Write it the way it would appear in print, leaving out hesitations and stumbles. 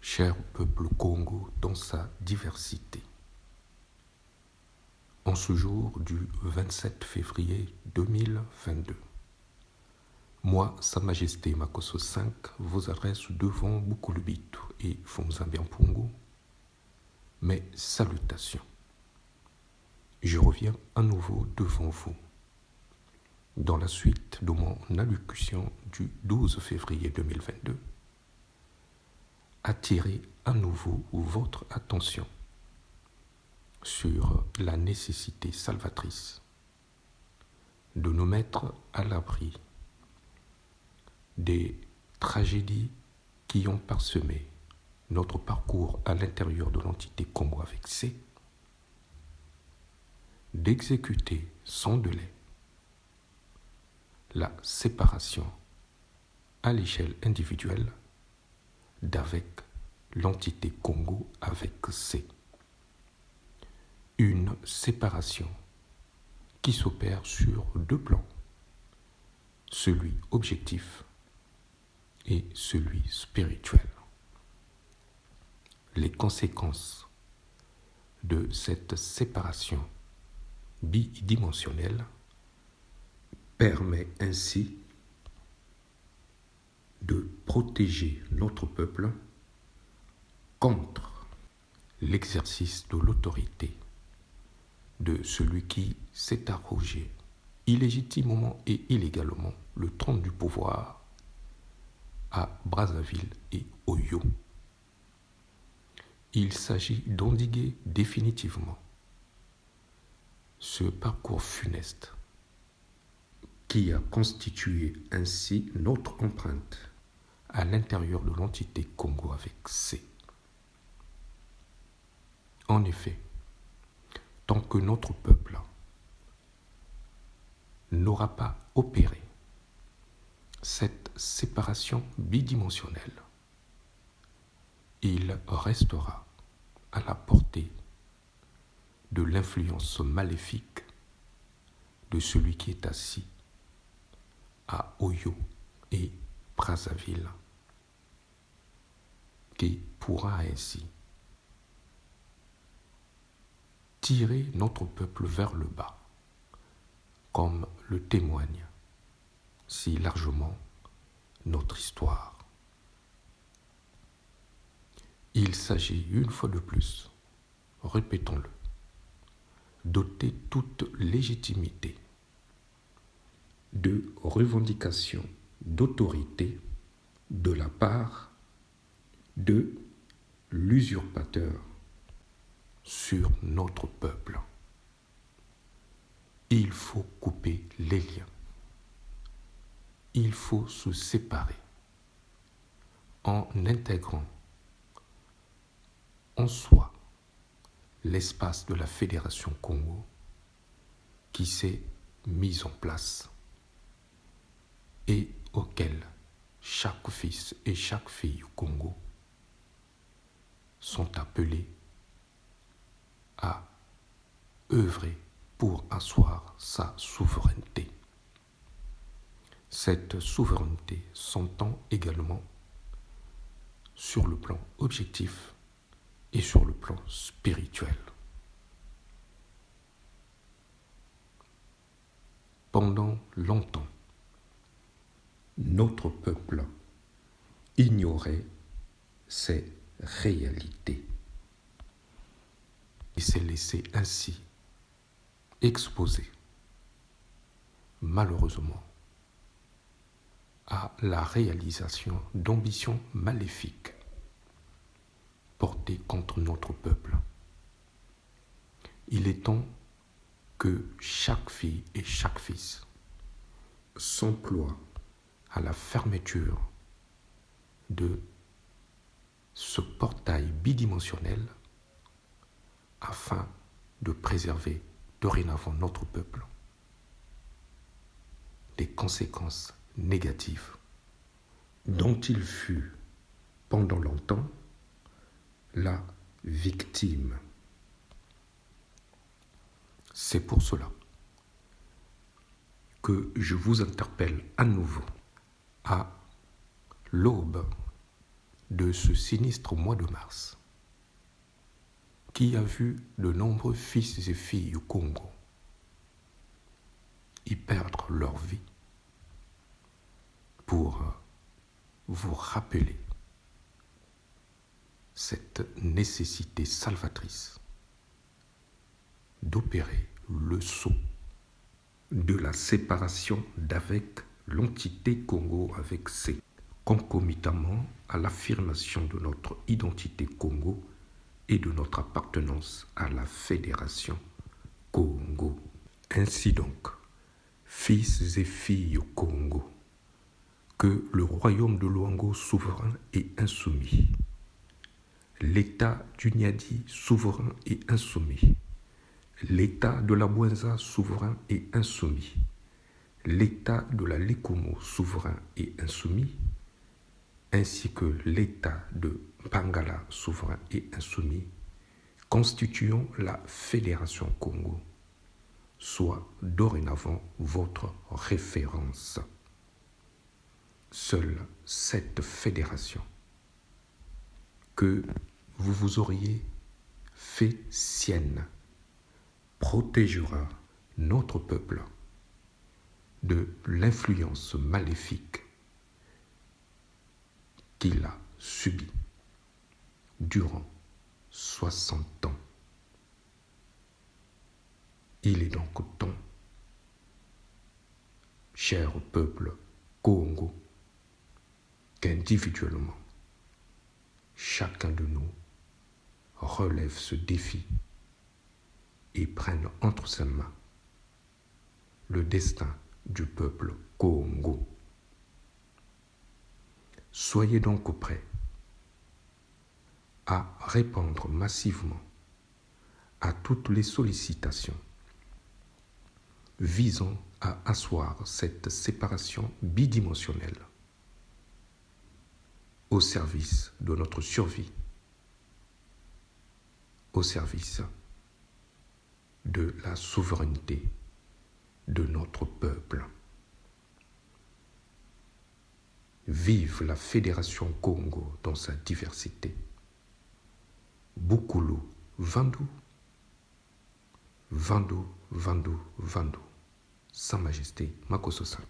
cher peuple Congo dans sa diversité. En ce jour du 27 février 2022, moi, Sa Majesté Makosso V, vous adresse devant Bukulubitu et Fumzambiampungu mes salutations. Je reviens à nouveau devant vous dans la suite de mon allocution du 12 février 2022, attirer à nouveau votre attention sur la nécessité salvatrice de nous mettre à l'abri des tragédies qui ont parsemé notre parcours à l'intérieur de l'entité Congo avec C, d'exécuter sans délai la séparation à l'échelle individuelle d'avec l'entité Congo avec C. Une séparation qui s'opère sur deux plans, celui objectif et celui spirituel. Les conséquences de cette séparation bidimensionnelle permet ainsi de protéger notre peuple contre l'exercice de l'autorité de celui qui s'est arrogé illégitimement et illégalement le trône du pouvoir à Brazzaville et Oyo. Il s'agit d'endiguer définitivement ce parcours funeste qui a constitué ainsi notre empreinte à l'intérieur de l'entité Congo avec C. En effet, tant que notre peuple n'aura pas opéré cette séparation bidimensionnelle, il restera à la portée de l'influence maléfique de celui qui est assis à Oyo et Brazzaville, qui pourra ainsi tirer notre peuple vers le bas, comme le témoigne si largement notre histoire. Il s'agit une fois de plus, répétons-le, d'ôter toute légitimité de revendication d'autorité de la part de l'usurpateur sur notre peuple. Il faut couper les liens. Il faut se séparer en intégrant en soi l'espace de la Fédération Congo qui s'est mise en place et auquel chaque fils et chaque fille au Congo sont appelés à œuvrer pour asseoir sa souveraineté. Cette souveraineté s'entend également sur le plan objectif et sur le plan spirituel. Pendant longtemps, notre peuple ignorait ces réalités. Il s'est laissé ainsi exposer, malheureusement, à la réalisation d'ambitions maléfiques portées contre notre peuple. Il est temps que chaque fille et chaque fils s'emploie à la fermeture de ce portail bidimensionnel afin de préserver dorénavant notre peuple des conséquences négatives dont il fut pendant longtemps la victime. C'est pour cela que je vous interpelle à nouveau à l'aube de ce sinistre mois de mars, qui a vu de nombreux fils et filles au Congo y perdre leur vie, pour vous rappeler cette nécessité salvatrice d'opérer le saut de la séparation d'avec l'entité Congo avec C, concomitamment à l'affirmation de notre identité Congo et de notre appartenance à la Fédération Congo. Ainsi donc, fils et filles au Congo, que le royaume de Luango souverain et insoumis, l'État du Niadi souverain et insoumis, l'État de la Bouenza souverain et insoumis, l'État de la Lekumo souverain et insoumis, ainsi que l'État de Pangala souverain et insoumis, constituant la Fédération Congo, soit dorénavant votre référence. Seule cette fédération que vous vous auriez fait sienne protégera notre peuple de l'influence maléfique qu'il a subie durant 60 ans. Il est donc temps, cher peuple Congo, qu'individuellement, chacun de nous relève ce défi et prenne entre ses mains le destin du peuple Congo. Soyez donc prêts à répondre massivement à toutes les sollicitations visant à asseoir cette séparation bidimensionnelle au service de notre survie, au service de la souveraineté de notre peuple. Vive la Fédération Congo dans sa diversité. Bukulu Vandu, Vandu, Vandu, Vandu. Sa Majesté Makosso Cinq.